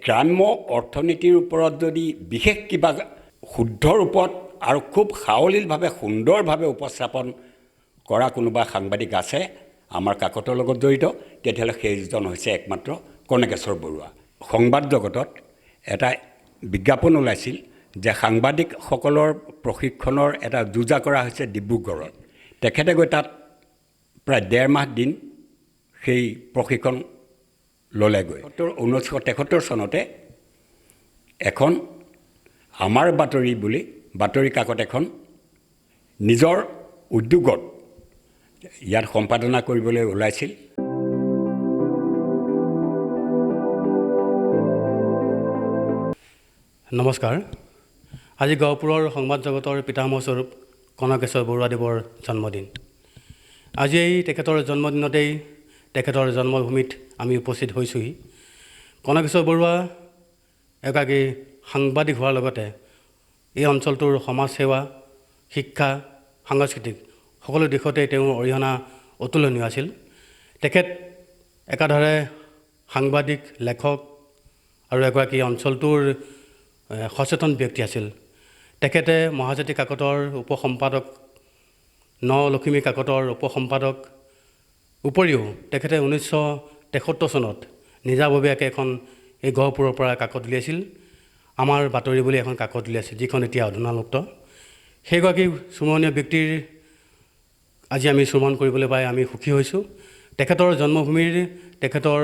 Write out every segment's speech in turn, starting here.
গ্ৰাম্য অৰ্থনীতিৰ ওপৰত যদি বিশেষ কিবা শুদ্ধ ৰূপত আৰু খুব সাৱলীলভাৱে সুন্দৰভাৱে উপস্থাপন কৰা কোনোবা সাংবাদিক আছে আমাৰ কাকতৰ লগত জড়িত, তেতিয়াহ'লে সেইজন হৈছে একমাত্ৰ কণেকেশ্বৰ বৰুৱা। সংবাদ জগতত এটা বিজ্ঞাপন ওলাইছিল যে সাংবাদিকসকলৰ প্ৰশিক্ষণৰ এটা যোজা কৰা হৈছে ডিব্ৰুগড়ত। তেখেতে গৈ তাত প্ৰায় 1.5 মাহ দিন সেই প্ৰশিক্ষণ ল'লেগৈ। 1973 চনতে এখন আমাৰ বাতৰি বুলি বাতৰি কাকত এখন নিজৰ উদ্যোগত ইয়াত সম্পাদনা কৰিবলৈ ওলাইছিল। নমস্কাৰ। আজি গহপুৰৰ সংবাদ জগতৰ পিতামহস্বৰূপ কণকেশ্বৰ বৰুৱাদেৱৰ জন্মদিন। আজি এই তেখেতৰ জন্মদিনতেই তেখেতৰ জন্মভূমিত আমি উপস্থিত হৈছোঁহি। কণকেশ্বৰ বৰুৱা এগৰাকী সাংবাদিক হোৱাৰ লগতে এই অঞ্চলটোৰ সমাজ সেৱা, শিক্ষা, সাংস্কৃতিক সকলো দিশতে তেওঁৰ অৰিহণা অতুলনীয় আছিল। তেখেত একাধাৰে সাংবাদিক, লেখক আৰু এগৰাকী অঞ্চলটোৰ সচেতন ব্যক্তি আছিল। তেখেতে মহাজাতি কাকতৰ উপসম্পাদক, নলখিমী কাকতৰ উপসম্পাদক উপৰিও তেখেতে 1973 চনত নিজাববীয়াকৈ এখন এই গহপুৰৰ পৰা কাকত উলিয়াইছিল, আমাৰ বাতৰি বুলি এখন কাকত উলিয়াইছিল, যিখন এতিয়া অধুনালুপ্ত। সেইগৰাকী স্মৰণীয় ব্যক্তিৰ আজি আমি শ্ৰৱণ কৰিবলৈ পাই আমি সুখী হৈছোঁ। তেখেতৰ জন্মভূমিৰ, তেখেতৰ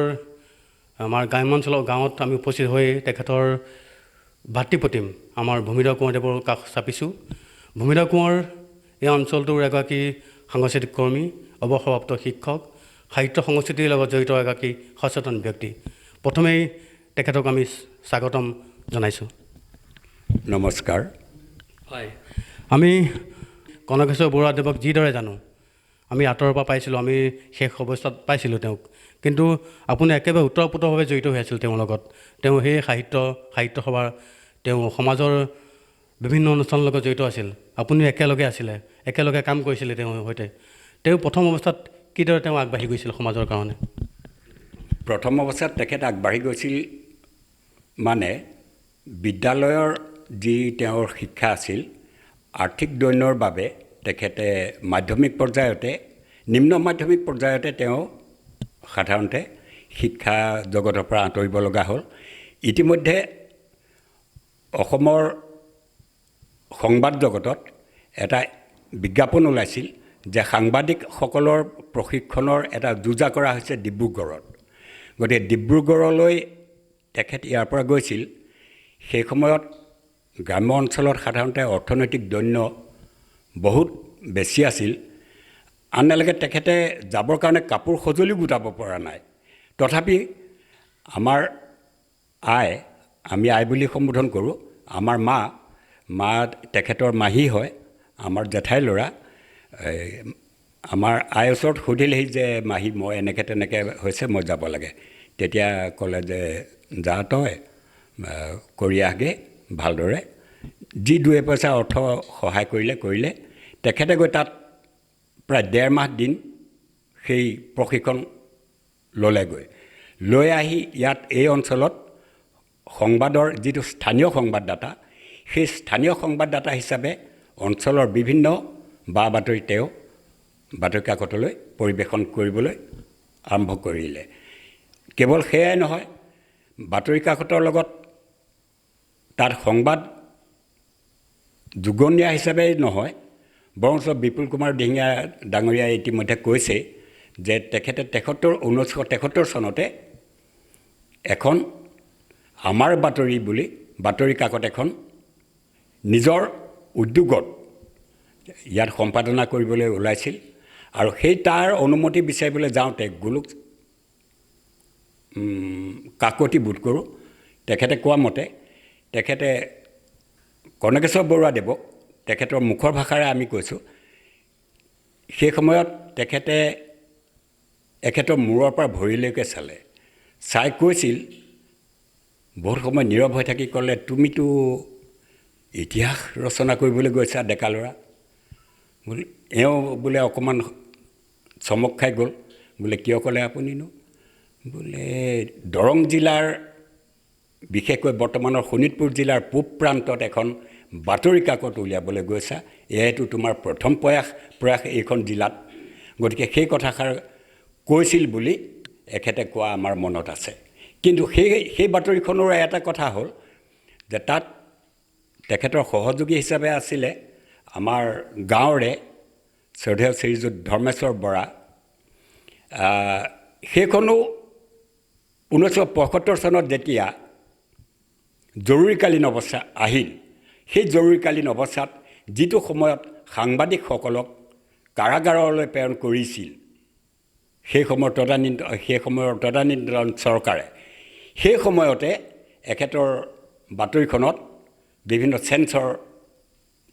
আমাৰ গ্ৰাম্যাঞ্চলৰ গাঁৱত আমি উপস্থিত হৈ তেখেতৰ ভাতৃপ্ৰতিম আমাৰ ভূমিধৰ কোঁৱৰদেৱৰ কাষ চাপিছোঁ। ভূমিধৰ কোঁৱৰ এই অঞ্চলটোৰ এগৰাকী সাংস্কৃতিক কৰ্মী, অৱসৰপ্ৰাপ্ত শিক্ষক, সাহিত্য সংস্কৃতিৰ লগত জড়িত এগৰাকী সচেতন ব্যক্তি। প্ৰথমেই তেখেতক আমি স্বাগতম জনাইছোঁ। নমস্কাৰ। হয়, আমি কণকেশ্বৰ বৰুৱাদেৱক যিদৰে জানো, আমি আঁতৰৰ পৰা পাইছিলোঁ, আমি শেষ অৱস্থাত পাইছিলোঁ তেওঁক, কিন্তু আপুনি একেবাৰে ওতঃপ্ৰোতভাৱে জড়িত হৈ আছিল তেওঁৰ লগত। তেওঁ সেই সাহিত্য সভাৰ, তেওঁ সমাজৰ বিভিন্ন অনুষ্ঠানৰ লগত জড়িত আছিল। আপুনি একেলগে আছিলে, একেলগে কাম কৰিছিলে তেওঁৰ সৈতে। তেওঁ প্ৰথম অৱস্থাত কিদৰে তেওঁ আগবাঢ়ি গৈছিল সমাজৰ কাৰণে? প্ৰথম অৱস্থাত তেখেত আগবাঢ়ি গৈছিল মানে বিদ্যালয়ৰ যি তেওঁৰ শিক্ষা আছিল, আৰ্থিক দৈন্যৰ বাবে তেখেতে মাধ্যমিক পৰ্যায়তে, নিম্ন মাধ্যমিক পৰ্যায়তে তেওঁ সাধাৰণতে শিক্ষা জগতৰ পৰা আঁতৰিব লগা হ'ল। ইতিমধ্যে অসমৰ সংবাদ জগতত এটা বিজ্ঞাপন ওলাইছিল যে সাংবাদিকসকলৰ প্ৰশিক্ষণৰ এটা যোজা কৰা হৈছে ডিব্ৰুগড়ত। গতিকে ডিব্ৰুগড়লৈ তেখেত ইয়াৰ পৰা গৈছিল। সেই সময়ত গ্ৰাম্য অঞ্চলত সাধাৰণতে অৰ্থনৈতিক দৈন্য বহুত বেছি আছিল। আনহাতে তেখেতে যাবৰ কাৰণে কাপোৰ সঁজুলি গোটাব পৰা নাই। তথাপি আমাৰ আমি আই বুলি সম্বোধন কৰোঁ, আমাৰ মা তেখেতৰ মাহী হয়, আমাৰ জেঠাইৰ ল'ৰা। আমাৰ আইৰ ওচৰত সুধিলেহি যে মাহী মই এনেকৈ তেনেকৈ হৈছে, মই যাব লাগে। তেতিয়া ক'লে যে যা তই কৰি আহগৈ ভালদৰে। যি 2 পইচা অৰ্থ সহায় কৰিলে। তেখেতে গৈ তাত প্ৰায় 1.5 মাহ দিন সেই প্ৰশিক্ষণ ল'লেগৈ। লৈ আহি ইয়াত এই অঞ্চলত সংবাদৰ যিটো স্থানীয় সংবাদদাতা, সেই স্থানীয় সংবাদদাতা হিচাপে অঞ্চলৰ বিভিন্ন বা বাতৰি তেওঁ বাতৰি কাকতলৈ পৰিৱেশন কৰিবলৈ আৰম্ভ কৰিলে। কেৱল সেয়াই নহয়, বাতৰি কাকতৰ লগত তাত সংবাদ যুগনীয়া হিচাপেই নহয়, বৰঞ্চ বিপুল কুমাৰ দিহিঙীয়া ডাঙৰীয়াই ইতিমধ্যে কৈছে যে তেখেতে 1973 চনতে এখন আমাৰ বাতৰি বুলি বাতৰি কাকত এখন নিজৰ উদ্যোগত ইয়াত সম্পাদনা কৰিবলৈ ওলাইছিল। আৰু সেই তাৰ অনুমতি বিচাৰিবলৈ যাওঁতে গোলোক কাকতি বোধ কৰোঁ, তেখেতে কোৱা মতে তেখেতে কণকেশ্বৰ বৰুৱাদেৱক, তেখেতৰ মুখৰ ভাষাৰে আমি কৈছোঁ, সেই সময়ত তেখেতে এখেতৰ মূৰৰ পৰা ভৰিলৈকে চাই কৈছিল, বহুত সময় নীৰৱ হৈ থাকি ক'লে, তুমিতো ইতিহাস ৰচনা কৰিবলৈ গৈছা ডেকা ল'ৰা। বোলে এওঁ বোলে অকণমান চমক খাই গ'ল। বোলে কিয় ক'লে আপুনিনো? বোলে দৰং জিলাৰ বিশেষকৈ বৰ্তমানৰ শোণিতপুৰ জিলাৰ পূব প্ৰান্তত এখন বাতৰি কাকত উলিয়াবলৈ গৈছা, এয়াইতো তোমাৰ প্ৰথম প্ৰয়াস এইখন জিলাত। গতিকে সেই কথাষাৰ কৈছিল বুলি এখেতে কোৱা আমাৰ মনত আছে। কিন্তু সেই বাতৰিখনৰ এটা কথা হ'ল যে তাত তেখেতৰ সহযোগী হিচাপে আছিলে আমাৰ গাঁৱৰে শ্ৰদ্ধেয় শ্ৰীযুত ধৰ্মেশ্বৰ বৰা। সেইখনো 1975 চনত যেতিয়া জৰুৰীকালীন অৱস্থা আহিল, সেই জৰুৰীকালীন অৱস্থাত যিটো সময়ত সাংবাদিকসকলক কাৰাগাৰলৈ প্ৰেৰণ কৰিছিল, সেই সময়ৰ তদানীন্তন চৰকাৰে সেই সময়তে এখেতৰ বাতৰিখনত বিভিন্ন চেঞ্চৰ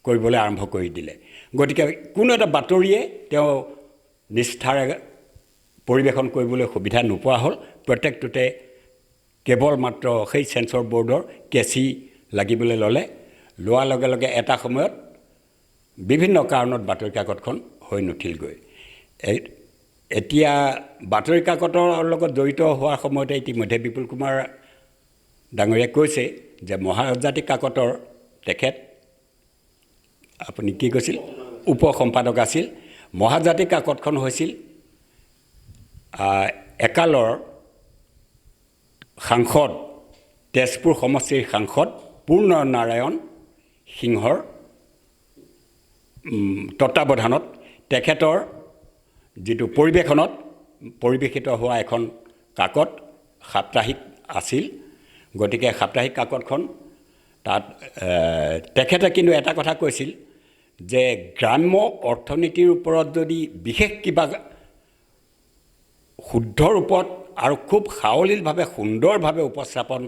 কৰিবলৈ আৰম্ভ কৰি দিলে। গতিকে কোনো এটা বাতৰিয়ে তেওঁ নিষ্ঠাৰে পৰিৱেশন কৰিবলৈ সুবিধা নোপোৱা হ'ল। প্ৰত্যেকটোতে কেৱল মাত্ৰ সেই চেঞ্চৰ বৰ্ডৰ কেঁচি লাগিবলৈ লোৱাৰ লগে লগে এটা সময়ত বিভিন্ন কাৰণত বাতৰি কাকতখন হৈ নুঠিলগৈ। এতিয়া বাতৰি কাকতৰ লগত জড়িত হোৱাৰ সময়তে ইতিমধ্যে বিপুল কুমাৰ ডাঙৰীয়াই কৈছে যে মহাজাতিক কাকতৰ তেখেত আপুনি কি কৈছিল উপ সম্পাদক আছিল। মহাজাতিক কাকতখন হৈছিল একালৰ সাংসদ, তেজপুৰ সমষ্টিৰ সাংসদ পূৰ্ণ নাৰায়ণ সিংহৰ তত্বাৱধানত তেখেতৰ যিটো পৰিৱেশিত হোৱা এখন কাকত সাপ্তাহিক আছিল। গতিকে সাপ্তাহিক কাকতখন তাত তেখেতে কিন্তু এটা কথা কৈছিল যে গ্ৰাম্য অৰ্থনীতিৰ ওপৰত যদি বিশেষ কিবা শুদ্ধ ৰূপত আৰু খুব সাৱলীলভাৱে সুন্দৰভাৱে উপস্থাপন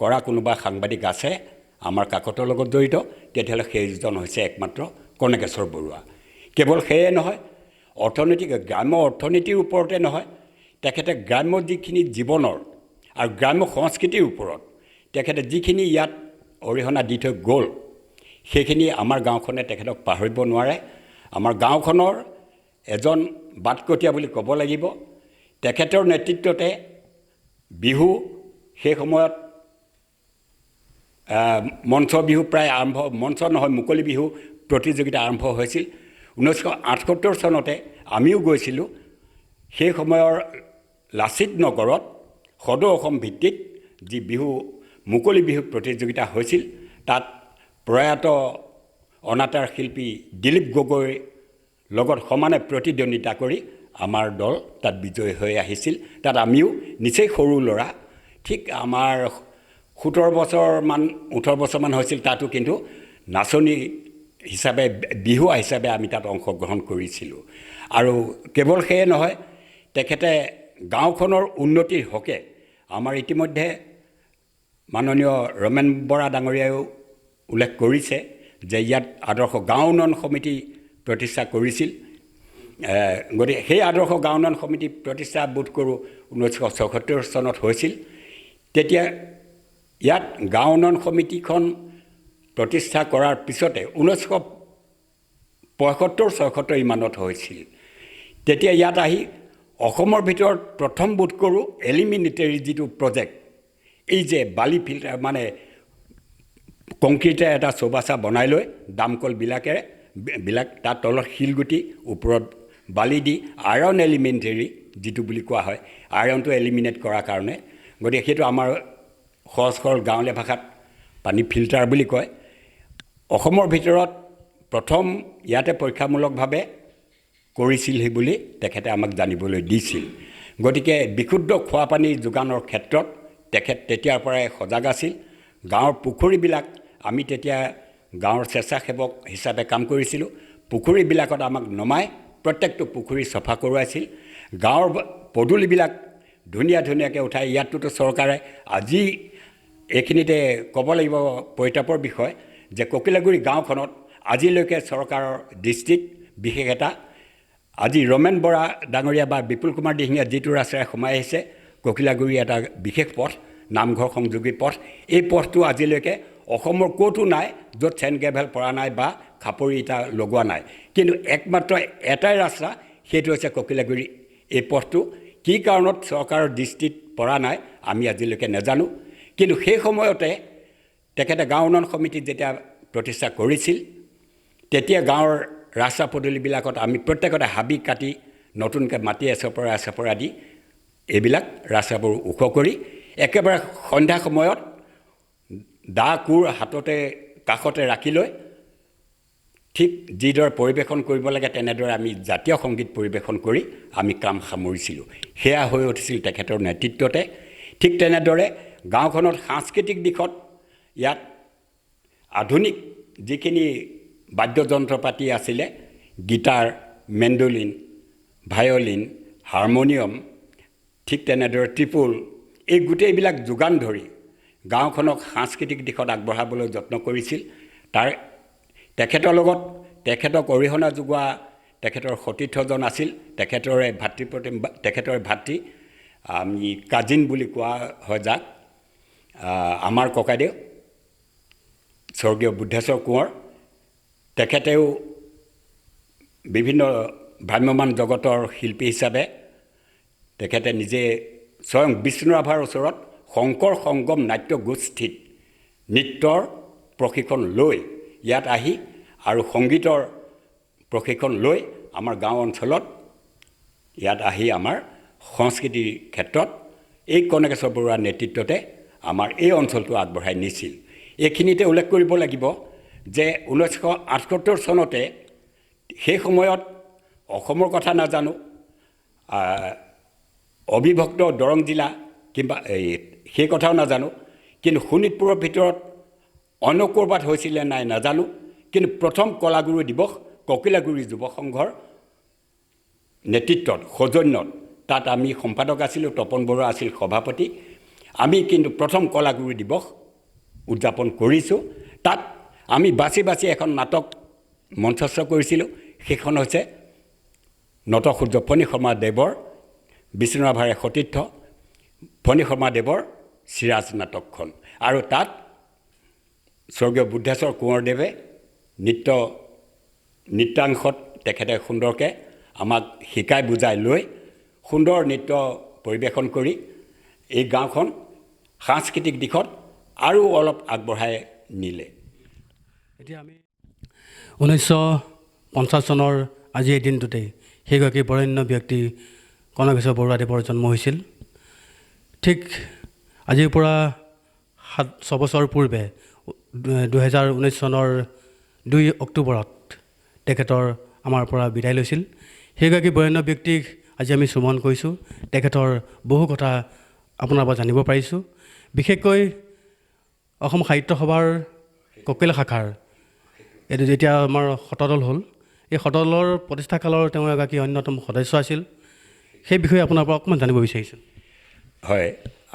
কৰা কোনোবা সাংবাদিক আছে আমাৰ কাকতৰ লগত জড়িত, তেতিয়াহ'লে সেইজন হৈছে একমাত্ৰ কনকেশ্বৰ বৰুৱা। কেৱল সেয়ে নহয়, গ্ৰাম্য অৰ্থনীতিৰ ওপৰতে নহয়, তেখেতে গ্ৰাম্য যিখিনি জীৱনৰ আৰু গ্ৰাম্য সংস্কৃতিৰ ওপৰত তেখেতে যিখিনি ইয়াত অৰিহণা দি থৈ গ'ল, সেইখিনি আমাৰ গাঁওখনে তেখেতক পাহৰিব নোৱাৰে। আমাৰ গাঁওখনৰ এজন বাটকটীয়া বুলি ক'ব লাগিব। তেখেতৰ নেতৃত্বতে বিহু সেই সময়ত মঞ্চ বিহু প্ৰায় মঞ্চ নহয় মুকলি বিহু প্ৰতিযোগিতা আৰম্ভ হৈছিল। 1978 চনতে আমিও গৈছিলোঁ। সেই সময়ৰ লাচিত নগৰত সদৌ অসম ভিত্তিত যি মুকলি বিহু প্ৰতিযোগিতা হৈছিল, তাত প্ৰয়াত অনাতাঁৰ শিল্পী দিলীপ গগৈৰ লগত সমানে প্ৰতিদ্বন্দ্বিতা কৰি আমাৰ দল তাত বিজয়ী হৈ আহিছিল। তাত আমিও নিচেই সৰু ল'ৰা, ঠিক আমাৰ 18 বছৰমান হৈছিল। তাতো কিন্তু নাচনী হিচাপে বিহুৱা হিচাপে আমি তাত অংশগ্ৰহণ কৰিছিলোঁ। আৰু কেৱল সেয়ে নহয়, তেখেতে গাঁওখনৰ উন্নতিৰ হকে আমাৰ ইতিমধ্যে মাননীয় ৰমেন বৰা ডাঙৰীয়ায়ো উল্লেখ কৰিছে যে ইয়াত আদৰ্শ গাঁও উন্নয়ন সমিতি প্ৰতিষ্ঠা কৰিছিল। গতিকে সেই আদৰ্শ গাঁও উন্নয়ন সমিতি প্ৰতিষ্ঠা বোধ কৰোঁ 1974 চনত হৈছিল। তেতিয়া ইয়াত গাঁও উন্নয়ন সমিতিখন প্ৰতিষ্ঠা কৰাৰ পিছতে 1975-76 ইমানত হৈছিল। তেতিয়া ইয়াত আহি অসমৰ ভিতৰত প্ৰথম বোধ কৰোঁ এলিমিনেটেৰী যিটো প্ৰজেক্ট, এই যে বালি ফিল্টাৰ মানে কংক্ৰিটে এটা চৌবাচা বনাই লৈ দামকলবিলাক তাৰ তলত শিলগুটি ওপৰত বালি দি আইৰণ এলিমেণ্টেৰী যিটো বুলি কোৱা হয়, আইৰণটো এলিমিনেট কৰাৰ কাৰণে। গতিকে সেইটো আমাৰ সহজ সৰল গাঁৱলীয়া ভাষাত পানী ফিল্টাৰ বুলি কয়। অসমৰ ভিতৰত প্ৰথম ইয়াতে পৰীক্ষামূলকভাৱে কৰিছিল বুলি তেখেতে আমাক জানিবলৈ দিছিল। গতিকে বিশুদ্ধ খোৱা পানী যোগানৰ ক্ষেত্ৰত তেখেত তেতিয়াৰ পৰাই সজাগ আছিল। গাঁৱৰ পুখুৰীবিলাক আমি তেতিয়া গাঁৱৰ স্বেচ্ছাসেৱক হিচাপে কাম কৰিছিলোঁ। পুখুৰীবিলাকত আমাক নমাই প্ৰত্যেকটো পুখুৰী চফা কৰোৱাইছিল। গাঁৱৰ পদূলিবিলাক ধুনীয়াকৈ উঠাই, ইয়াতোতো চৰকাৰে আজি এইখিনিতে ক'ব লাগিব পৰিতাপৰ বিষয় যে ককিলাগুৰি গাঁওখনত আজিলৈকে চৰকাৰৰ দৃষ্টিত বিশেষ এটা আজি ৰমেন বৰা ডাঙৰীয়া বা বিপুল কুমাৰ দিহিঙীয়া যিটো ৰাস্তাৰে সোমাই আহিছে, ককিলাগুৰি এটা বিশেষ পথ, নামঘৰ সংযোগী পথ। এই পথটো আজিলৈকে অসমৰ ক'তো নাই য'ত চেন গ্ৰেভেল পৰা নাই বা খাপৰি ইটা লগোৱা নাই। কিন্তু একমাত্ৰ এটাই ৰাস্তা, সেইটো হৈছে ককিলাগুৰি এই পথটো। কি কাৰণত চৰকাৰৰ দৃষ্টিত পৰা নাই আমি আজিলৈকে নাজানো। কিন্তু সেই সময়তে তেখেতে গাঁও উন্নয়ন সমিতি যেতিয়া প্ৰতিষ্ঠা কৰিছিল তেতিয়া গাঁৱৰ ৰাস্তা পদূলিবিলাকত আমি প্ৰত্যেকতে হাবি কাটি নতুনকৈ মাটি এচপৰা দি এইবিলাক ৰাস্তাবোৰ ওখ কৰি একেবাৰে সন্ধ্যা সময়ত দা কোৰ হাততে কাষতে ৰাখি লৈ ঠিক যিদৰে পৰিৱেশন কৰিব লাগে তেনেদৰে আমি জাতীয় সংগীত পৰিৱেশন কৰি আমি কাম সামৰিছিলোঁ। সেয়া হৈ উঠিছিল তেখেতৰ নেতৃত্বতে। ঠিক তেনেদৰে গাঁওখনত সাংস্কৃতিক দিশত ইয়াত আধুনিক যিখিনি বাদ্যযন্ত্ৰ পাতি আছিলে গীটাৰ, মেণ্ডলিন, ভায়লিন, হাৰমনিয়াম, ঠিক তেনেদৰে ত্ৰিপুল, এই গোটেইবিলাক যোগান ধৰি গাঁওখনক সাংস্কৃতিক দিশত আগবঢ়াবলৈ যত্ন কৰিছিল। তেখেতৰ লগত তেখেতক অৰিহণা যোগোৱা তেখেতৰ সতীৰ্থজন আছিল তেখেতৰ ভাতৃ আমি কাজিন বুলি কোৱা হয় যাক, আমাৰ ককাইদেউ স্বৰ্গীয় বুদ্ধেশ্বৰ কোঁৱৰ। তেখেতেও বিভিন্ন ভ্ৰাম্যমান জগতৰ শিল্পী হিচাপে তেখেতে নিজে স্বয়ং বিষ্ণুৰাভাৰ ওচৰত শংকৰ সংগম নাট্য গোষ্ঠীত নৃত্যৰ প্ৰশিক্ষণ লৈ ইয়াত আহি আৰু সংগীতৰ প্ৰশিক্ষণ লৈ আমাৰ গাঁও অঞ্চলত ইয়াত আহি আমাৰ সংস্কৃতিৰ ক্ষেত্ৰত এই কনকেশ্বৰ বৰুৱাৰ নেতৃত্বতে আমাৰ এই অঞ্চলটো আগবঢ়াই নিছিল। এইখিনিতে উল্লেখ কৰিব লাগিব যে 1978 চনতে সেই সময়ত অসমৰ কথা নাজানো, অবিভক্ত দৰং জিলা কিংবা সেই কথাও নাজানো, কিন্তু শোণিতপুৰৰ ভিতৰত অন্য ক'ৰবাত হৈছিলে নাই নাজানো, কিন্তু প্ৰথম কলাগুৰু দিৱস ককিলাগুৰি যুৱ সংঘৰ নেতৃত্বত সৌজন্যত তাত আমি সম্পাদক আছিলোঁ, তপন বৰুৱা আছিল সভাপতি। আমি কিন্তু প্ৰথম কলাগুৰু দিৱস উদযাপন কৰিছোঁ। তাত আমি বাছি এখন নাটক মঞ্চস্থ কৰিছিলোঁ। সেইখন হৈছে নটসূৰ্য ফণী শৰ্মা দেৱৰ, বিষ্ণুৰাভাৰে সতীৰ্থ ফণী শৰ্মা দেৱৰ চিৰাজ নাটকখন। আৰু তাত স্বৰ্গীয় বুদ্ধেশ্বৰ কোঁৱৰদেৱে নৃত্যাংশত তেখেতে সুন্দৰকৈ আমাক শিকাই বুজাই লৈ সুন্দৰ নৃত্য পৰিৱেশন কৰি এই গাঁওখন সাংস্কৃতিক দিশত আৰু অলপ আগবঢ়াই নিলে। এতিয়া আমি 1950 চনৰ আজি এই দিনটোতেই সেইগৰাকী বৰেণ্য ব্যক্তি কনকেশ্বৰ বৰুৱাদেৱৰ জন্ম হৈছিল। ঠিক আজিৰ পৰা 6 বছৰ পূৰ্বে 2019 চনৰ 2 অক্টোবৰত তেখেতৰ আমাৰ পৰা বিদায় লৈছিল। সেইগৰাকী বৰেণ্য ব্যক্তিক আজি আমি স্মৰণ কৰিছোঁ। তেখেতৰ বহু কথা আপোনাৰ পৰা জানিব পাৰিছোঁ। বিশেষকৈ অসম সাহিত্য সভাৰ ককিলা শাখাৰ এইটো যেতিয়া আমাৰ শতদল হ'ল, এই শতদলৰ প্ৰতিষ্ঠাকালৰ তেওঁ এগৰাকী অন্যতম সদস্য আছিল। সেই বিষয়ে আপোনাৰ পৰা অকণমান জানিব বিচাৰিছোঁ। হয়,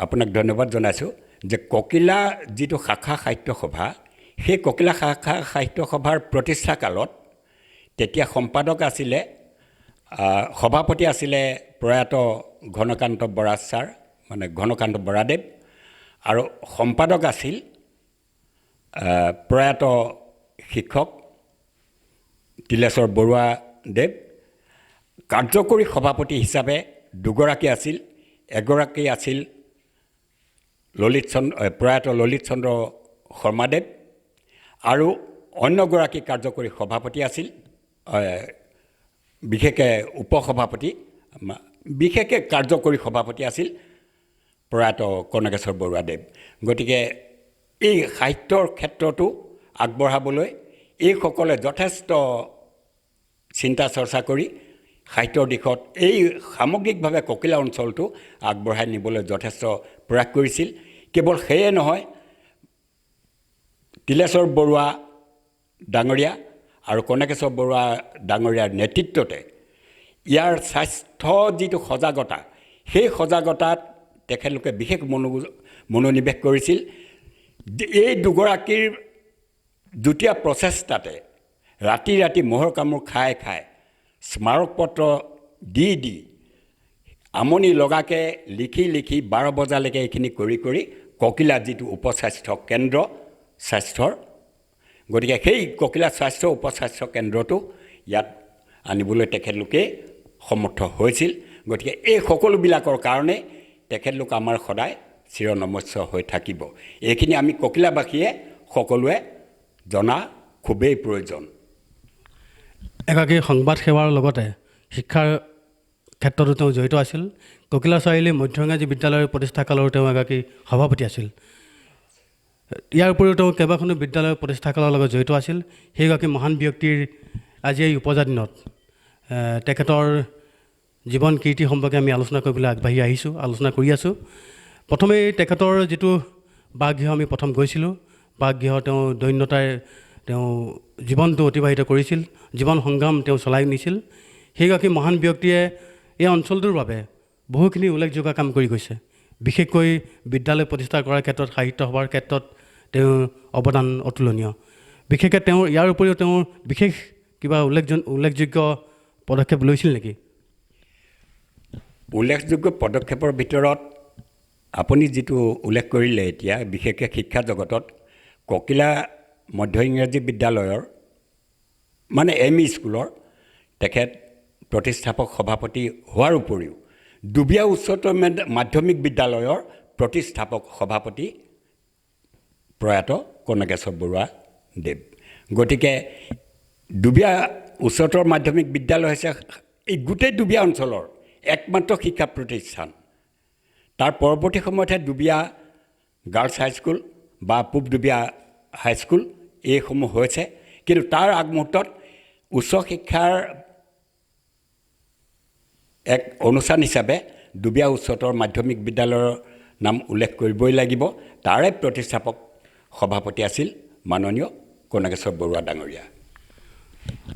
আপোনাক ধন্যবাদ জনাইছোঁ যে ককিলা যিটো শাখা সাহিত্য সভা, সেই ককিলা শাখা সাহিত্য সভাৰ প্ৰতিষ্ঠা কালত তেতিয়া সম্পাদক আছিলে, সভাপতি আছিলে প্ৰয়াত ঘনকান্ত বৰা ছাৰ, মানে ঘনকান্ত বৰাদেৱ, আৰু সম্পাদক আছিল প্ৰয়াত শিক্ষক তিলেশ্বৰ বৰুৱাদেৱ। কাৰ্যকৰী সভাপতি হিচাপে দুগৰাকী আছিল, এগৰাকী আছিল প্ৰয়াত ললিত চন্দ্ৰ শৰ্মাদেৱ, আৰু অন্যগৰাকী কাৰ্যকৰী সভাপতি আছিল বিশেষকৈ উপসভাপতি, বিশেষকৈ কাৰ্যকৰী সভাপতি আছিল প্ৰয়াত কনকেশ্বৰ বৰুৱাদেৱ। গতিকে এই সাহিত্যৰ ক্ষেত্ৰতো আগবঢ়াবলৈ এইসকলে যথেষ্ট চিন্তা চৰ্চা কৰি সাহিত্যৰ দিশত এই সামগ্ৰিকভাৱে ককিলা অঞ্চলটো আগবঢ়াই নিবলৈ যথেষ্ট প্ৰয়াস কৰিছিল। কেৱল সেয়ে নহয়, তিলেশ্বৰ বৰুৱা ডাঙৰীয়া আৰু কনকেশ্বৰ বৰুৱা ডাঙৰীয়াৰ নেতৃত্বতে ইয়াৰ স্বাস্থ্য যিটো সজাগতা, সেই সজাগতাত তেখেতলোকে বিশেষ মনোনিৱেশ কৰিছিল। এই দুগৰাকীৰ যুটীয়া প্ৰচেষ্টাতে ৰাতি মহৰ কামোৰ খাই স্মাৰক পত্ৰ দি আমনি লগাকৈ লিখি 12 বজালৈকে এইখিনি কৰি ককিলা যিটো উপস্বাস্থ্য কেন্দ্ৰ স্বাস্থ্যৰ, গতিকে সেই ককিলা স্বাস্থ্য উপস্বাস্থ্য কেন্দ্ৰটো ইয়াত আনিবলৈ তেখেতলোকে সমৰ্থ হৈছিল। গতিকে এই সকলোবিলাকৰ কাৰণে তেখেতলোক আমাৰ সদায় চিৰনমস্য হৈ থাকিব। এইখিনি আমি ককিলাবাসীয়ে সকলোৱে জনা খুবেই প্ৰয়োজন। এগৰাকী সংবাদ সেৱাৰ লগতে শিক্ষাৰ ক্ষেত্ৰতো তেওঁ জড়িত আছিল। ককিলা চাৰিআলি মধ্য ইংৰাজী বিদ্যালয়ৰ প্ৰতিষ্ঠাকালৰ তেওঁ এগৰাকী সভাপতি আছিল। ইয়াৰ উপৰিও তেওঁ কেইবাখনো বিদ্যালয়ৰ প্ৰতিষ্ঠাকালৰ লগত জড়িত আছিল। সেইগৰাকী মহান ব্যক্তিৰ আজি এই উপজা দিনত তেখেতৰ জীৱন কীৰ্তি সম্পৰ্কে আমি আলোচনা কৰিবলৈ আগবাঢ়ি আহিছোঁ, আলোচনা কৰি আছোঁ। প্ৰথমেই তেখেতৰ যিটো বাসগৃহ আমি প্ৰথম গৈছিলোঁ, বাসগৃহ তেওঁ দৈন্যতাৰে তেওঁ জীৱনটো অতিবাহিত কৰিছিল, জীৱন সংগ্ৰাম তেওঁ চলাই নিছিল। সেইগৰাকী মহান ব্যক্তিয়ে এই অঞ্চলটোৰ বাবে বহুখিনি উল্লেখযোগ্য কাম কৰি গৈছে। বিশেষকৈ বিদ্যালয় প্ৰতিষ্ঠা কৰাৰ ক্ষেত্ৰত, সাহিত্য সভাৰ ক্ষেত্ৰত তেওঁৰ অৱদান অতুলনীয়। বিশেষকৈ তেওঁৰ ইয়াৰ উপৰিও তেওঁৰ বিশেষ কিবা উল্লেখযোগ্য পদক্ষেপ লৈছিল নেকি? উল্লেখযোগ্য পদক্ষেপৰ ভিতৰত আপুনি যিটো উল্লেখ কৰিলে এতিয়া, বিশেষকৈ শিক্ষা জগতত ককিলা মধ্য ইংৰাজী বিদ্যালয়ৰ মানে ME স্কুলৰ তেখেত প্ৰতিষ্ঠাপক সভাপতি হোৱাৰ উপৰিও ডুবিয়া উচ্চতৰ মাধ্যমিক বিদ্যালয়ৰ প্ৰতিষ্ঠাপক সভাপতি প্ৰয়াত কনকেশ্বৰ বৰুৱা দেৱ। গতিকে ডুবিয়া উচ্চতৰ মাধ্যমিক বিদ্যালয় হৈছে এই গোটেই ডুবিয়া অঞ্চলৰ একমাত্ৰ শিক্ষা প্ৰতিষ্ঠান। তাৰ পৰৱৰ্তী সময়তহে ডুবিয়া গাৰ্লছ হাইস্কুল বা পূব ডুবিয়া হাইস্কুল এইসমূহ হৈছে। কিন্তু তাৰ আগমুহূৰ্তত উচ্চ শিক্ষাৰ এক অনুষ্ঠান হিচাপে ডুবিয়া উচ্চতৰ মাধ্যমিক বিদ্যালয়ৰ নাম উল্লেখ কৰিবই লাগিব। তাৰে প্ৰতিষ্ঠাপক সভাপতি আছিল মাননীয় কনকেশ্বৰ বৰুৱা ডাঙৰীয়া।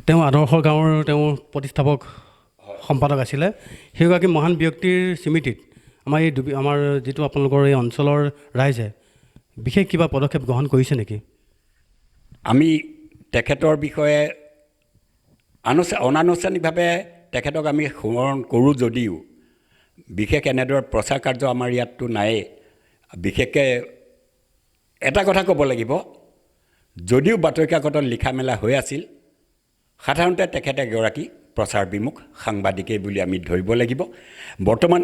তেওঁ আদৰ্শ গাঁৱৰ তেওঁ প্ৰতিষ্ঠাপক সম্পাদক আছিলে। সেইগৰাকী মহান ব্যক্তিৰ স্মৃতিত আমাৰ যিটো আপোনালোকৰ এই অঞ্চলৰ ৰাইজে বিশেষ কিবা পদক্ষেপ গ্ৰহণ কৰিছে নেকি? আমি তেখেতৰ বিষয়ে অনানুষ্ঠানিকভাৱে তেখেতক আমি সোঁৱৰণ কৰোঁ যদিও বিশেষ এনেদৰে প্ৰচাৰ কাৰ্য আমাৰ ইয়াততো নায়েই। বিশেষকৈ এটা কথা ক'ব লাগিব, যদিও বাতৰি কাকতত লিখা মেলা হৈ আছিল, সাধাৰণতে তেখেতে এগৰাকী প্ৰচাৰ বিমুখ সাংবাদিকেই বুলি আমি ধৰিব লাগিব। বৰ্তমান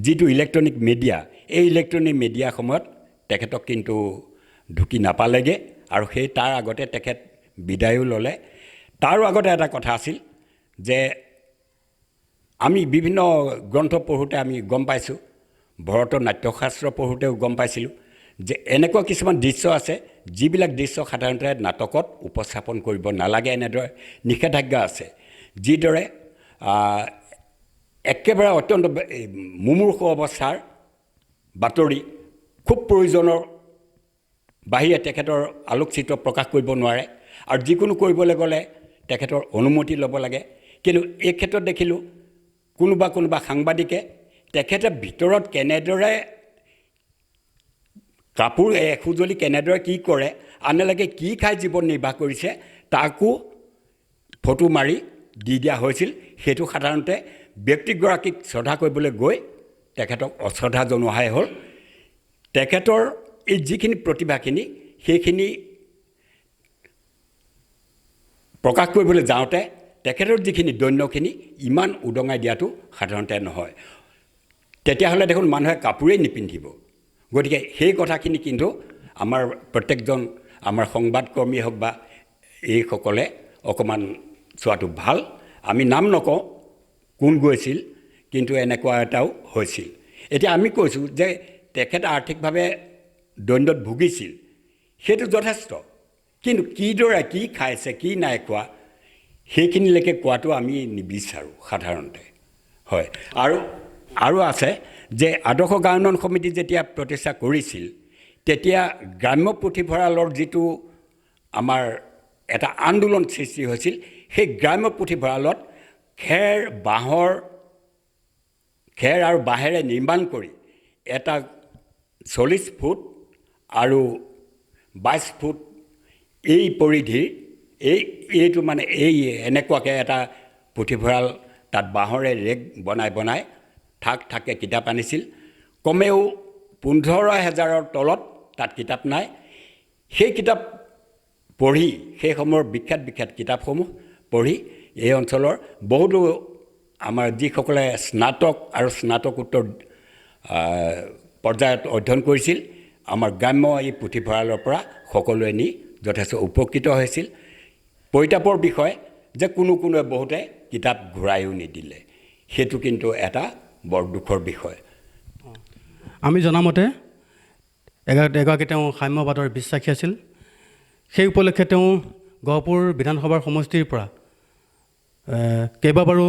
যিটো ইলেক্ট্ৰনিক মিডিয়া, এই ইলেক্ট্ৰনিক মিডিয়াৰ সময়ত তেখেতক কিন্তু ঢুকি নাপালেগৈ আৰু সেই তাৰ আগতে তেখেত বিদায়ো ল'লে। তাৰো আগতে এটা কথা আছিল যে আমি বিভিন্ন গ্ৰন্থ পঢ়োঁতে আমি গম পাইছোঁ, ভৰতৰ নাট্যশাস্ত্ৰ পঢ়োঁতেও গম পাইছিলোঁ যে এনেকুৱা কিছুমান দৃশ্য আছে যিবিলাক দৃশ্য সাধাৰণতে নাটকত উপস্থাপন কৰিব নালাগে, এনেদৰে নিষেধাজ্ঞা আছে। যিদৰে একেবাৰে অত্যন্ত মুমূৰ্ষু অৱস্থাৰ বাতৰি খুব প্ৰয়োজনৰ বাহিৰে তেখেতৰ আলোকচিত্ৰ প্ৰকাশ কৰিব নোৱাৰে আৰু যিকোনো কৰিবলৈ গ'লে তেখেতৰ অনুমতি ল'ব লাগে। কিন্তু এই ক্ষেত্ৰত দেখিলোঁ কোনোবা সাংবাদিকে তেখেতে ভিতৰত কেনেদৰে কাপোৰ এখোজলি কেনেদৰে কি কৰে, আনলৈকে কি খাই জীৱন নিৰ্বাহ কৰিছে তাকো ফটো মাৰি দি দিয়া হৈছিল। সেইটো সাধাৰণতে ব্যক্তিগৰাকীক শ্ৰদ্ধা কৰিবলৈ গৈ তেখেতক অশ্ৰদ্ধা জনোৱাহে হ'ল। তেখেতৰ এই যিখিনি প্ৰতিভাখিনি সেইখিনি প্ৰকাশ কৰিবলৈ যাওঁতে তেখেতৰ যিখিনি দৈন্যখিনি ইমান উদঙাই দিয়াটো সাধাৰণতে নহয়। তেতিয়াহ'লে দেখোন মানুহে কাপোৰেই নিপিন্ধিব। গতিকে সেই কথাখিনি কিন্তু আমাৰ প্ৰত্যেকজন আমাৰ সংবাদকৰ্মী হওক বা এইসকলে অকণমান চোৱাটো ভাল। আমি নাম নকওঁ কোন গৈছিল, কিন্তু এনেকুৱা এটাও হৈছিল। এতিয়া আমি কৈছোঁ যে তেখেত আৰ্থিকভাৱে দণ্ডত ভুগিছিল, সেইটো যথেষ্ট। কিন্তু কিদৰে কি খাইছে কি নাই খোৱা সেইখিনিলৈকে কোৱাটো আমি নিবিচাৰোঁ সাধাৰণতে। হয়, আৰু আছে যে আদৰ্শ গাঁও উন্নয়ন সমিতি যেতিয়া প্ৰতিষ্ঠা কৰিছিল তেতিয়া গ্ৰাম্য পুথিভঁৰালৰ যিটো আমাৰ এটা আন্দোলন সৃষ্টি হৈছিল, সেই গ্ৰাম্য পুথিভঁৰালত খেৰ আৰু বাঁহেৰে নিৰ্মাণ কৰি এটা 40 ফুট আৰু 22 ফুট এই পৰিধিৰ এইটো মানে এনেকুৱাকৈ এটা পুথিভঁৰাল, তাত বাঁহৰে ৰেক বনাই ঠাকে কিতাপ আনিছিল। কমেও 15,000ৰ তলত তাত কিতাপ নাই। সেই কিতাপ পঢ়ি, সেই সময়ৰ বিখ্যাত কিতাপসমূহ পঢ়ি এই অঞ্চলৰ বহুতো আমাৰ যিসকলে স্নাতক আৰু স্নাতকোত্তৰ পৰ্যায়ত অধ্যয়ন কৰিছিল আমাৰ গ্ৰাম্য এই পুথিভঁৰালৰ পৰা সকলোৱে নি যথেষ্ট উপকৃত হৈছিল পৰিতাপৰ বিষয় যে কোনোৱে বহুতে কিতাপ ঘূৰাইও নিদিলে সেইটো কিন্তু এটা বৰ দুখৰ বিষয় আমি জনামতে এগৰাকী তেওঁ সাম্যবাদৰ বিশ্বাসী আছিল সেই উপলক্ষে তেওঁ গহপুৰ বিধানসভাৰ সমষ্টিৰ পৰা কেইবাবাৰো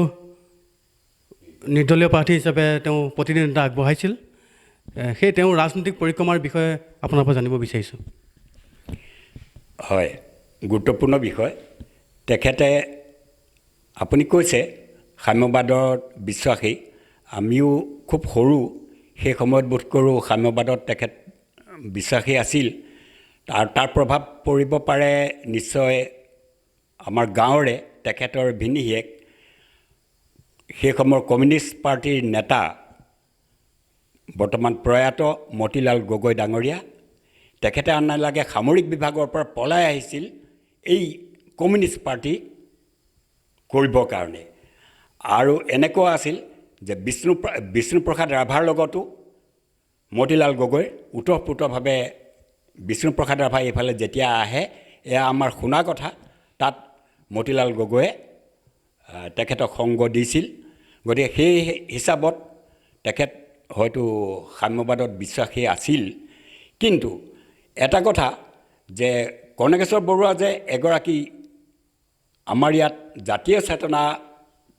নিৰ্দলীয় প্ৰাৰ্থী হিচাপে তেওঁ প্ৰতিনিধিত্ব আগবঢ়াইছিল সেই তেওঁ ৰাজনৈতিক পৰিক্ৰমাৰ বিষয়ে আপোনাৰ পৰা জানিব বিচাৰিছোঁ হয় গুৰুত্বপূৰ্ণ বিষয় তেখেতে আপুনি কৈছে সাম্যবাদত বিশ্বাসী আমিও খুব সৰু সেই সময়ত বোধ কৰোঁ সাম্যবাদত তেখেত বিশ্বাসী আছিল তাৰ প্ৰভাৱ পৰিব পাৰে নিশ্চয় আমাৰ গাঁৱৰে তেখেতৰ ভিনীহিয়েক সেই সময়ৰ কমিউনিষ্ট পাৰ্টিৰ নেতা বৰ্তমান প্ৰয়াত মতিলাল গগৈ ডাঙৰীয়া তেখেতে আন নালাগে সামৰিক বিভাগৰ পৰা পলাই আহিছিল এই কমিউনিষ্ট পাৰ্টি কৰিবৰ কাৰণে আৰু এনেকুৱা আছিল যে বিষ্ণুপ্ৰসাদ ৰাভাৰ লগতো মতিলাল গগৈ ওতঃপ্ৰোতভাৱে বিষ্ণুপ্ৰসাদ ৰাভা এইফালে যেতিয়া আহে এয়া আমাৰ শুনা কথা তাত মতিলাল গগৈয়ে তেখেতক সংগ দিছিল গতিকে সেই হিচাপত তেখেত হয়তো সাম্যবাদত বিশ্বাসী আছিল কিন্তু এটা কথা যে কণকেশ্বৰ বৰুৱা যে এগৰাকী আমাৰ ইয়াত জাতীয় চেতনা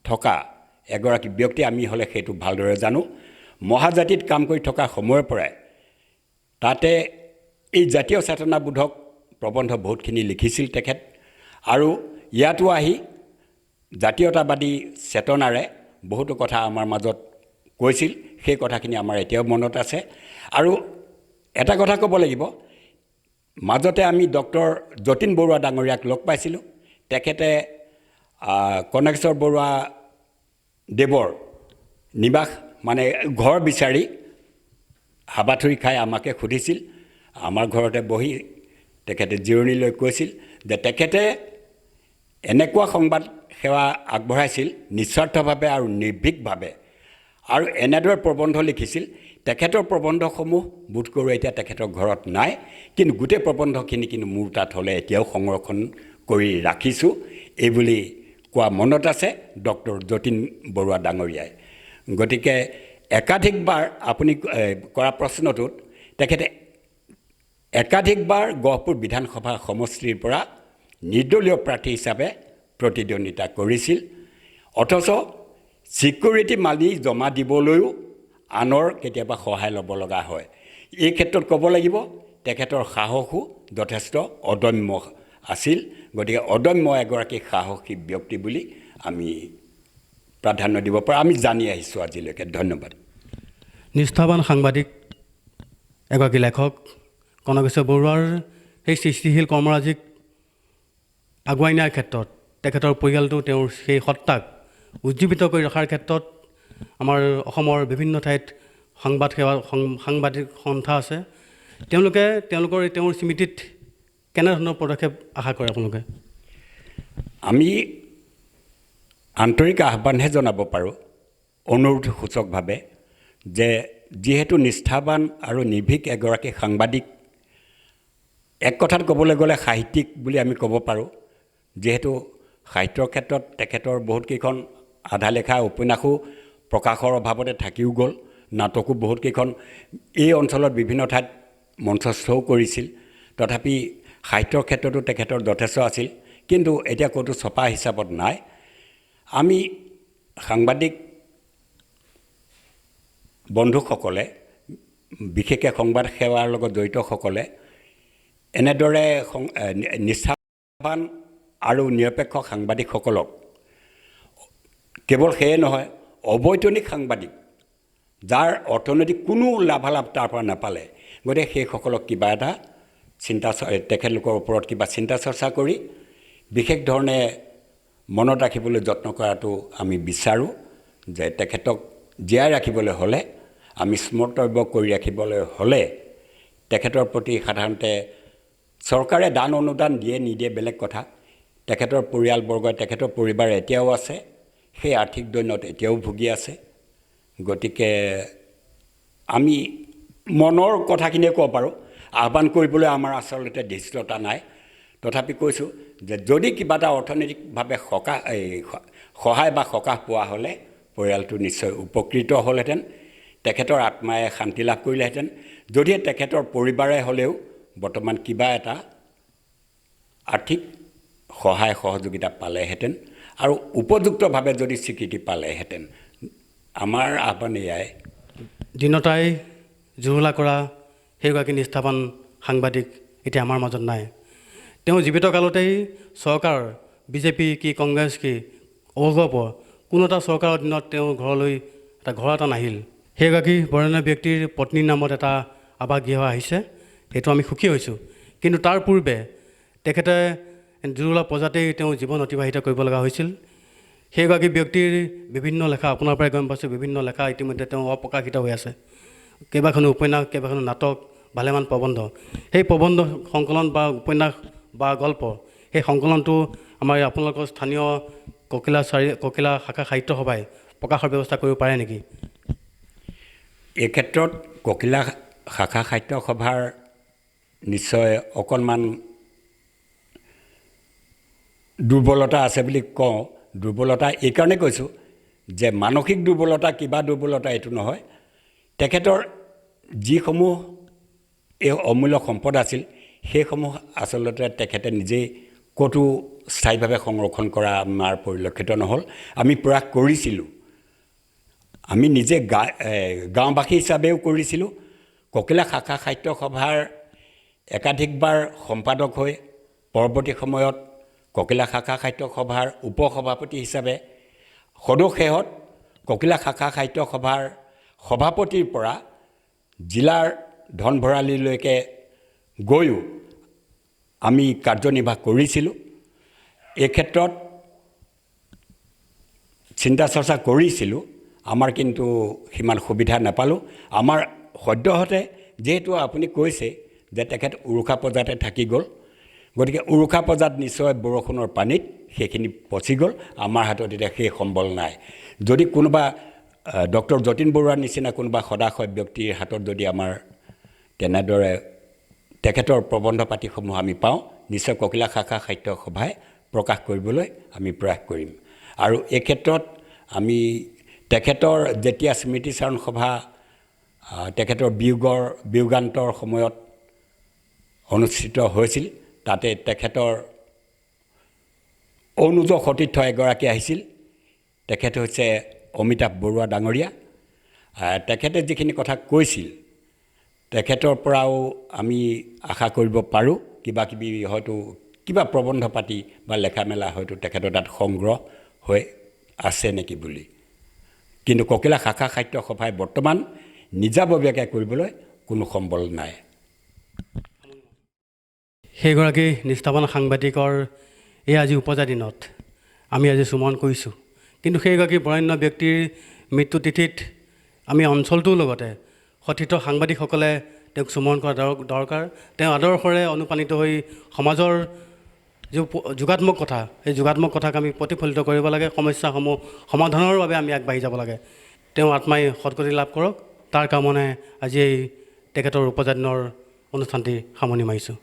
থকা এগৰাকী ব্যক্তি আমি হ'লে সেইটো ভালদৰে জানো মহাজাতিত কাম কৰি থকা সময়ৰ পৰাই তাতে এই জাতীয় চেতনাবোধক প্ৰবন্ধ বহুতখিনি লিখিছিল তেখেত আৰু ইয়াতো আহি জাতীয়তাবাদী চেতনাৰে বহুতো কথা আমাৰ মাজত কৈছিল সেই কথাখিনি আমাৰ এতিয়াও মনত আছে আৰু এটা কথা ক'ব লাগিব মাজতে আমি ডক্টৰ যতীন বৰুৱা ডাঙৰীয়াক লগ পাইছিলোঁ তেখেতে কণকেশ্বৰ বৰুৱা দেৱৰ নিবাস মানে ঘৰ বিচাৰি হাবাথুৰি খাই আমাকে সুধিছিল আমাৰ ঘৰতে বহি তেখেতে জিৰণি লৈ কৈছিল যে তেখেতে এনেকুৱা সংবাদ সেৱা আগবঢ়াইছিল নিস্বাৰ্থভাৱে আৰু নিৰ্ভীকভাৱে আৰু এনেদৰে প্ৰবন্ধ লিখিছিল তেখেতৰ প্ৰবন্ধসমূহ বোধ কৰোঁ এতিয়া তেখেতৰ ঘৰত নাই কিন্তু গোটেই প্ৰবন্ধখিনি কিন্তু মোৰ তাত হ'লে এতিয়াও সংৰক্ষণ কৰি ৰাখিছোঁ এইবুলি কোৱা মনত আছে ডক্টৰ যতীন বৰুৱা ডাঙৰীয়াই গতিকে একাধিকবাৰ আপুনি কৰা প্ৰশ্নটোত তেখেতে একাধিকবাৰ গহপুৰ বিধানসভা সমষ্টিৰ পৰা নিৰ্দলীয় প্ৰাৰ্থী হিচাপে প্ৰতিদ্বন্দ্বিতা কৰিছিল অথচ ছিকিউৰিটি মানি জমা দিবলৈও আনৰ কেতিয়াবা সহায় ল'ব লগা হয় এই ক্ষেত্ৰত ক'ব লাগিব তেখেতৰ সাহসো যথেষ্ট অদম্য আছিল গতিকে অদম্য এগৰাকী সাহসী ব্যক্তি বুলি আমি প্ৰাধান্য দিব পাৰোঁ আমি জানি আহিছোঁ আজিলৈকে ধন্যবাদ নিষ্ঠাবান সাংবাদিক এগৰাকী লেখক কণকেশ্বৰ বৰুৱাৰ সেই সৃষ্টিশীল কৰ্মৰাজিক আগুৱাই নিয়াৰ ক্ষেত্ৰত তেখেতৰ পৰিয়ালটো তেওঁৰ সেই সত্তাক উজ্জীৱিত কৰি ৰখাৰ ক্ষেত্ৰত আমাৰ অসমৰ বিভিন্ন ঠাইত সাংবাদিক সন্থা আছে তেওঁলোকৰ তেওঁৰ স্মৃতিত কেনেধৰণৰ পদক্ষেপ আশা কৰে আপোনালোকে আমি আন্তৰিক আহ্বানহে জনাব পাৰোঁ অনুৰোধসূচকভাৱে যে যিহেতু নিষ্ঠাবান আৰু নিৰ্ভীক এগৰাকী সাংবাদিক এক কথাত ক'বলৈ গ'লে সাহিত্যিক বুলি আমি ক'ব পাৰোঁ যিহেতু সাহিত্যৰ ক্ষেত্ৰত তেখেতৰ বহুতকেইখন আধা লেখা উপন্যাসো প্ৰকাশৰ অভাৱতে থাকিও গ'ল নাটকো বহুতকেইখন এই অঞ্চলত বিভিন্ন ঠাইত মঞ্চস্থও কৰিছিল তথাপি সাহিত্যৰ ক্ষেত্ৰতো তেখেতৰ যথেষ্ট আছিল কিন্তু এতিয়া ক'তো ছপা হিচাপত নাই আমি সাংবাদিক বন্ধুসকলে বিশেষকৈ সংবাদ সেৱাৰ লগত জড়িতসকলে এনেদৰে নিষ্ঠাবান আৰু নিৰপেক্ষ সাংবাদিকসকলক কেৱল সেয়ে নহয় অবৈতনিক সাংবাদিক যাৰ অৰ্থনৈতিক কোনো লাভালাভ তাৰ পৰা নাপালে গতিকে সেইসকলক কিবা এটা তেখেতলোকৰ ওপৰত কিবা চিন্তা চৰ্চা কৰি বিশেষ ধৰণে মনত ৰাখিবলৈ যত্ন কৰাটো আমি বিচাৰোঁ যে তেখেতক জীয়াই ৰাখিবলৈ হ'লে আমি স্মৰ্তব্য কৰি ৰাখিবলৈ হ'লে তেখেতৰ প্ৰতি সাধাৰণতে চৰকাৰে দান অনুদান দিয়ে নিদিয়ে বেলেগ কথা তেখেতৰ পৰিয়ালবৰ্গই তেখেতৰ পৰিবাৰ এতিয়াও আছে সেই আৰ্থিক দৈন্যত এতিয়াও ভুগি আছে গতিকে আমি মনৰ কথাখিনিয়ে ক'ব পাৰোঁ। আহ্বান কৰিবলৈ আমাৰ আচলতে দৃষ্টতা নাই। তথাপি কৈছোঁ যে যদি কিবা এটা অৰ্থনৈতিকভাৱে সহায় বা সকাহ পোৱা হ'লে পৰিয়ালটো নিশ্চয় উপকৃত হ'লহেঁতেন, তেখেতৰ আত্মাই শান্তি লাভ কৰিলেহেঁতেন। যদিহে তেখেতৰ পৰিবাৰে হ'লেও বৰ্তমান কিবা এটা আৰ্থিক সহায় সহযোগিতা পালেহেঁতেন আৰু উপযুক্তভাৱে যদি স্বীকৃতি পালেহেঁতেন। আমাৰ আহ্বান এয়াই। দীনতাই জুৰুলা কৰা সেইগৰাকী নিষ্ঠাৱান সাংবাদিক এতিয়া আমাৰ মাজত নাই। তেওঁ জীৱিত কালতেই চৰকাৰ, বিজেপি কি কংগ্ৰেছ কি অভাৱ কোনো এটা চৰকাৰৰ দিনত তেওঁ ঘৰলৈ ঘৰ এটা নাহিল। সেইগৰাকী বৰেণ্য ব্যক্তিৰ পত্নীৰ নামত এটা আৱাস গৃহ আহিছে, সেইটো আমি সুখী হৈছোঁ। কিন্তু তাৰ পূৰ্বে তেখেতে জুৰুলা প্ৰজাতেই তেওঁ জীৱন অতিবাহিত কৰিব লগা হৈছিল। সেইগৰাকী ব্যক্তিৰ বিভিন্ন লেখা আপোনাৰ পৰাই গম পাইছোঁ, বিভিন্ন লেখা ইতিমধ্যে তেওঁ অপ্ৰকাশিত হৈ আছে। কেইবাখনো উপন্যাস, কেইবাখনো নাটক, ভালেমান প্ৰবন্ধ। সেই প্ৰবন্ধ সংকলন বা উপন্যাস বা গল্প, সেই সংকলনটো আমাৰ আপোনালোকৰ স্থানীয় ককিলা শাখা সাহিত্য সভাই প্ৰকাশৰ ব্যৱস্থা কৰিব পাৰে নেকি? এই ক্ষেত্ৰত ককিলা শাখা সাহিত্য সভাৰ নিশ্চয় অকণমান দুৰ্বলতা আছে বুলি কওঁ। দুৰ্বলতা এইকাৰণে কৈছোঁ যে মানসিক দুৰ্বলতা, কিবা দুৰ্বলতা এইটো নহয়। তেখেতৰ যিসমূহ এই অমূল্য সম্পদ আছিল, সেইসমূহ আচলতে তেখেতে নিজেই ক'তো স্থায়ীভাৱে সংৰক্ষণ কৰা আমাৰ পৰিলক্ষিত নহ'ল। আমি প্ৰয়াস কৰিছিলোঁ, আমি নিজে গাঁওবাসী হিচাপেও কৰিছিলোঁ। ককিলা শাখা সাহিত্য সভাৰ একাধিকবাৰ সম্পাদক হৈ পৰৱৰ্তী সময়ত ককিলা শাখা সাহিত্য সভাৰ উপসভাপতি হিচাপে, সদশেহত ককিলা শাখা সাহিত্য সভাৰ সভাপতিৰ পৰা জিলাৰ ধনভৰালীলৈকে গৈও আমি কাৰ্যনিৰ্বাহ কৰিছিলোঁ। এই ক্ষেত্ৰত চিন্তা চৰ্চা কৰিছিলোঁ, আমাৰ কিন্তু সিমান সুবিধা নাপালোঁ। আমাৰ সদ্যহতে যিহেতু আপুনি কৈছে যে তেখেত উৰুষা পৰ্যায়তে থাকি গ'ল, গতিকে উৰুষা পৰ্যায়ত নিশ্চয় বৰষুণৰ পানীত সেইখিনি পচি গ'ল। আমাৰ হাতত এতিয়া সেই সম্বল নাই। যদি কোনোবা ডক্টৰ যতীন বৰুৱাৰ নিচিনা কোনোবা সদাশয় ব্যক্তিৰ হাতত যদি আমাৰ তেনেদৰে তেখেতৰ প্ৰবন্ধ পাতিসমূহ আমি পাওঁ, নিশ্চয় ককিলা শাখা সাহিত্য সভাই প্ৰকাশ কৰিবলৈ আমি প্ৰয়াস কৰিম। আৰু এই ক্ষেত্ৰত আমি তেখেতৰ যেতিয়া স্মৃতিচাৰণ সভা তেখেতৰ বিয়োগান্তৰ সময়ত অনুষ্ঠিত হৈছিল, তাতে তেখেতৰ অনুজ সতীৰ্থ এগৰাকী আহিছিল। তেখেত হৈছে অমিতাভ বৰুৱা ডাঙৰীয়া। তেখেতে যিখিনি কথা কৈছিল, তেখেতৰ পৰাও আমি আশা কৰিব পাৰোঁ কিবাকিবি হয়তো কিবা প্ৰবন্ধ পাতি বা লেখা মেলা হয়তো তেখেতৰ তাত সংগ্ৰহ হৈ আছে নেকি বুলি। কিন্তু ককিলা শাখা সাহিত্য সভাই বৰ্তমান নিজাববীয়াকৈ কৰিবলৈ কোনো সম্বল নাই। সেইগৰাকী নিষ্ঠাৱান সাংবাদিকৰ এই আজি উপজা দিনত আমি আজি স্মৰণ কৰিছোঁ। কিন্তু সেইগৰাকী বৰেণ্য ব্যক্তিৰ মৃত্যু তিথিত আমি অঞ্চলটোৰ লগতে সতীৰ্থ সাংবাদিকসকলে তেওঁক স্মৰণ কৰা দৰকাৰ। তেওঁ আদৰ্শৰে অনুপ্ৰাণিত হৈ সমাজৰ যি যোগাত্মক কথা, সেই যোগাত্মক কথাক আমি প্ৰতিফলিত কৰিব লাগে। সমস্যাসমূহ সমাধানৰ বাবে আমি আগবাঢ়ি যাব লাগে। তেওঁ আত্মাই সদ্গতি লাভ কৰক, তাৰ কামনাই আজি এই তেখেতৰ উপজা দিনৰ অনুষ্ঠানটি সামৰণি মাৰিছোঁ।